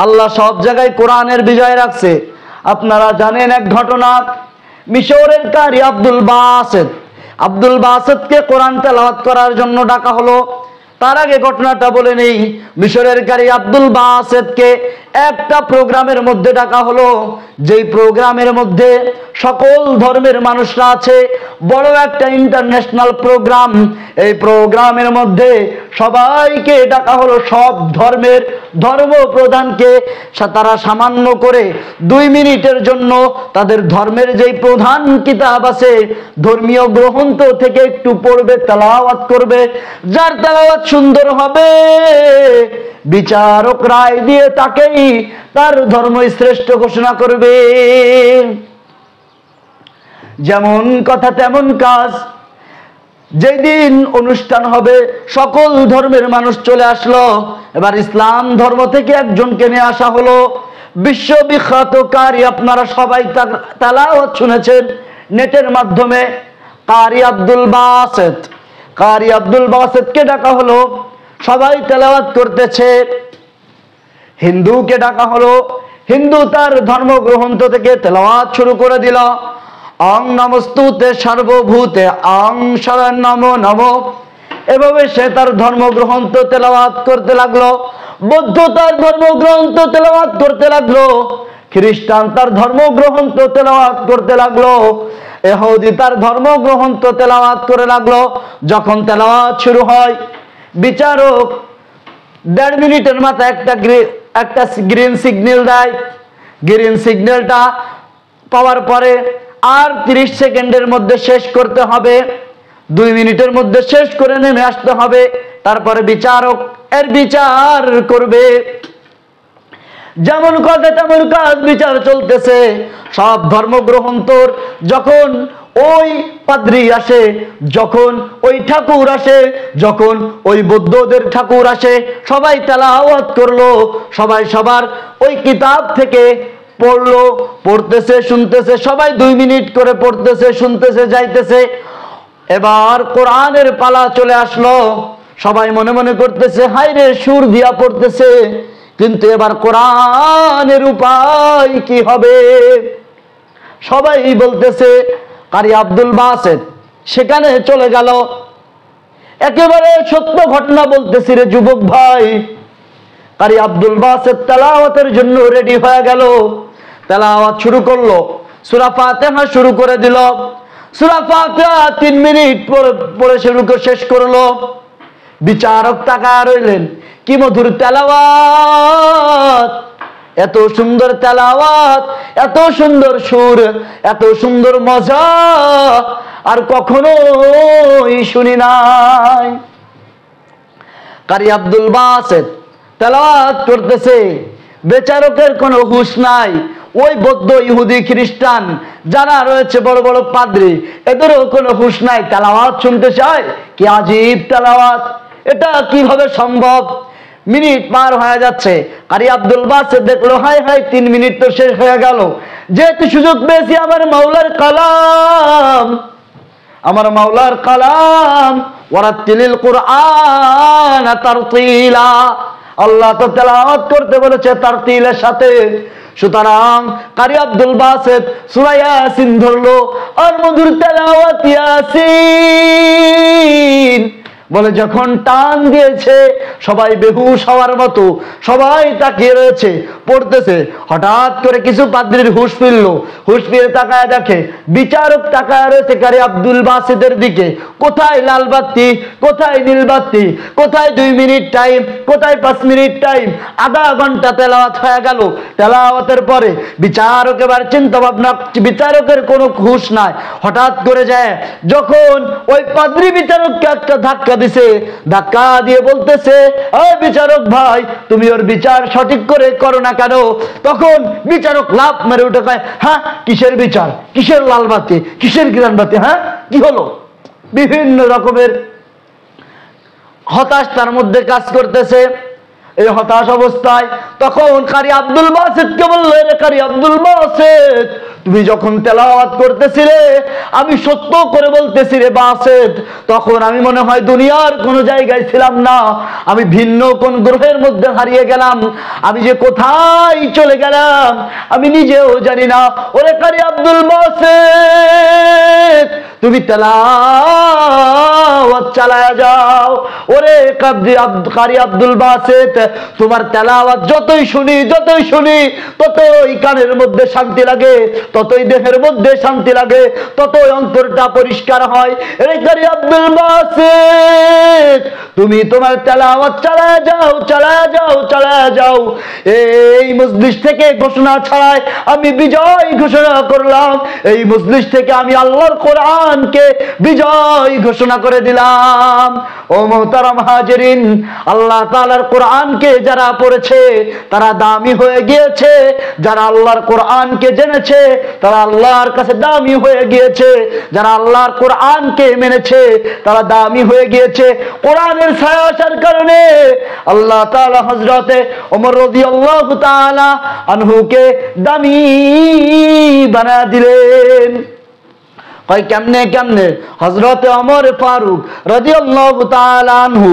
আল্লাহ সব জায়গায় কোরআনের বিজয় রাখছে। আপনারা জানেন এক ঘটনা, মিশরের কারি আব্দুল বাসেতকে কোরআন তেলাওয়াত করার জন্য ডাকা হলো। তার আগে ঘটনাটা বলে নেই, মিশরের কারি আব্দুল বাসেতকে একটা প্রোগ্রামের মধ্যে ডাকা হলো, যেই প্রোগ্রামের মধ্যে সকল ধর্মের মানুষরা আছে, বড় একটা ইন্টারন্যাশনাল প্রোগ্রাম। এই প্রোগ্রামের মধ্যে সবাইকে ডাকা হলো, সব ধর্মের ধর্মপ্রধানকে। তারা সামান্য করে 2 মিনিটের জন্য তাদের ধর্মের যেই প্রধান কিতাব আছে, ধর্মীয় গ্রন্থ থেকে একটু পড়বে, তেলাওয়াত করবে। যার তেলাওয়াত সুন্দর হবে, বিচারক রায় দিয়ে তাকেই তার ধর্মই শ্রেষ্ঠ ঘোষণা করবে। যেমন কথা তেমন কাজ। যেদিন অনুষ্ঠান হবে, সকল ধর্মের মানুষ চলে আসলো। এবার ইসলাম ধর্ম থেকে একজনকে নিয়ে আসা হলো, বিশ্ববিখ্যাত কারি, আপনারা সবাই তেলাওয়াত শুনেছেন নেটের মাধ্যমে, কারি আব্দুল বাসেতকে ডাকা হলো। সবাই তেলাওয়াত করতেছে। হিন্দুকে ডাকা হলো, হিন্দু তার ধর্মগ্রন্থ থেকে তেলাওয়াত শুরু করে দিল। অং নমস্তুতে সর্বভূতে অং নমো নমো। এভাবে সে তার ধর্মগ্রন্থ তেলাওয়াত করতে লাগলো। বৌদ্ধ তার ধর্মগ্রন্থ তেলাওয়াত করতে লাগলো, খ্রিস্টান তার ধর্মগ্রন্থ তেলাওয়াত করতে লাগলো, ইহুদি তার ধর্মগ্রন্থ তেলাওয়াত করে লাগলো। যখন তেলাওয়াত শুরু হয়, বিচারক 1.5 মিনিটের মাথায় একটা গ্রিন সিগন্যাল দেয়। গ্রিন সিগন্যালটা পাওয়ার পরে আর 30 সেকেন্ডের মধ্যে শেষ করতে হবে, 2 মিনিটের মধ্যে শেষ করে নেমে আসতে হবে। তারপরে বিচারক এর বিচার করবে। যেমন কথা তেমন কাজ, বিচার চলতেছে। সব ধর্মগ্রন্থর যখন ওই পাদ্রী আসে, যখন ওই ঠাকুর আসে, যখন ওই বৌদ্ধদের ঠাকুর আসে, সবাই তেলাওয়াত করলো। সবাই সবার ওই কিতাব থেকে পড়লো, পড়তেছে, শুনতেছে। সবাই 2 মিনিট করে পড়তেছে, শুনতেছে, যাইতেছে। এবার কোরআনের পালা চলে আসলো। সবাই মনে মনে করতেছে, হায় রে, সুর দিয়া পড়তেছে, কিন্তু এবার কোরআনের উপায় কি হবে? সবাই বলতেছে। কারি আব্দুল বাসেত সেখানে চলে গেল। একেবারে সত্য ঘটনা বলতেছি রে যুবক ভাই। কারি আব্দুল বাসেত তেলাওয়াতের জন্য রেডি হয়ে গেল। তেলাওয়াত শুরু করলো, সূরা ফাতিহা শুরু করে দিল। সূরা ফাতিহা 3 মিনিট পরে শেষ করলো। বিচারক তাকায় রইলেন, কি মধুর তেলাওয়াত, এত সুন্দর তেলাওয়াত, এত সুন্দর সুর, এত সুন্দর মজা আর কখনোই শুনি নাই। কারি আব্দুল বাসেত তেলাওয়াত করতেছে, বিচারকের কোনো হুঁশ নাই। ওই বৌদ্ধ, ইহুদি, খ্রিস্টান যারা রয়েছে, বড় বড় পাদ্রী, এদেরও কোনো হুঁশ নাই। তেলাওয়াত শুনতে চায়, কি আজীব তেলাওয়াত, এটা কিভাবে সম্ভব? মিনিট পার হয়ে যাচ্ছে। কারি আব্দুল বাসেত দেখলো, হায় হায়, 3 মিনিট তো শেষ হয়ে গেল। যেহেতু সুযোগ পেয়েছি, আমার মাওলার কালাম, ওয়ারাত্তিলিল কুরআন তারতিলা। আল্লাহ তো তেলাওয়াত করতে বলেছে তারতিলের সাথে। সুতরাং কারি আব্দুল বাসেত সূরা ইয়াসিন ধরলো, আর মধুর তেলাওয়াত ইয়াসিন বলে যখন টান দিয়েছে, সবাই বেহুশ হওয়ার মতো সবাই তাকিয়ে রয়েছে, পড়তেছে। হঠাৎ করে কিছু পাদ্রীর হুঁশ ফিরল। হুঁশ ফিরে তাকায় দেখে বিচারক তাকায় রয়েছে কারি আব্দুল বাসেতের দিকে। কোথায় লাল বাতি, কোথায় নীল বাতি, কোথায় 2 মিনিট টাইম, কোথায় 5 মিনিট টাইম? আধা ঘন্টা তেলাওয়াত হয়ে গেল। তেলাওয়াতের পরে বিচারক এবার চিন্তা ভাবনা, বিচারকের কোনো হুঁশ নাই। হঠাৎ করে যায় যখন ওই পাদ্রী বিচারককে একটা ধাক্কা দিছে, ধাক্কা দিয়ে বলতেছে, ও বিচারক ভাই, তুমি ওর বিচার সঠিক করে করো না কেন? তখন বিচারক লাফ মেরে উঠে কয়, হ্যাঁ, কিসের বিচার, কিসের লাল বাতি, কিসের গ্রান বাতি, হ্যাঁ কি হলো? বিভিন্ন রকমের হতাশ তার মধ্যে কাজ করতেছে। এই হতাশ অবস্থায় তখন কারি আব্দুল বাসেতকে বলল, রে কারি আব্দুল বাসেত, তুমি যখন তেলাওয়াত করতেছিলে আমি সত্য করে বলতেছি রে বাসেত, তখন আমি মনে হয় দুনিয়ার কোনো জায়গায় ছিলাম না, আমি ভিন্ন কোন গ্রহের মধ্যে হারিয়ে গেলাম, আমি যে কোথায় চলে গেলাম আমি নিজেও জানি না। ওরে কারি আব্দুল বাসেত, তুমি তেলাওয়াত চালায়া যাও। ওরে কারি আব্দুল বাসেত, তোমার তেলাওয়াত যতই শুনি ততই কানের মধ্যে শান্তি লাগে, ততই দেহের মধ্যে শান্তি লাগে, ততই অন্তরটা পরিষ্কার হয়। রে কারি আব্দুল বাসেত, তুমি তোমার তেলাওয়াত চালায়া যাও। এই মজলিস থেকে ঘোষণা ছাড়াই আমি বিজয় ঘোষণা করলাম, এই মজলিস থেকে আমি আল্লাহর কোরআনকে বিজয় ঘোষণা করে দিলাম। ও মুহতারাম হাজিরিন, আল্লাহ তাআলার কোরআনকে যারা পড়েছে তারা দামি হয়ে গিয়েছে, যারা আল্লাহর কোরআনকে জেনেছে তারা আল্লাহর কাছে দামি হয়ে গিয়েছে, যারা আল্লাহর কোরআনকে মেনেছে তারা দামি হয়ে গিয়েছে। কোরআনের ছায়া আসার কারণে আল্লাহ তাআলা হযরতে ওমর রাদিয়াল্লাহু তাআলা আনহুকে দামি বানায়া দিলেন। কয় কেমনে? হযরতে ওমর ফারুক রাদিয়াল্লাহু তাআলা আনহু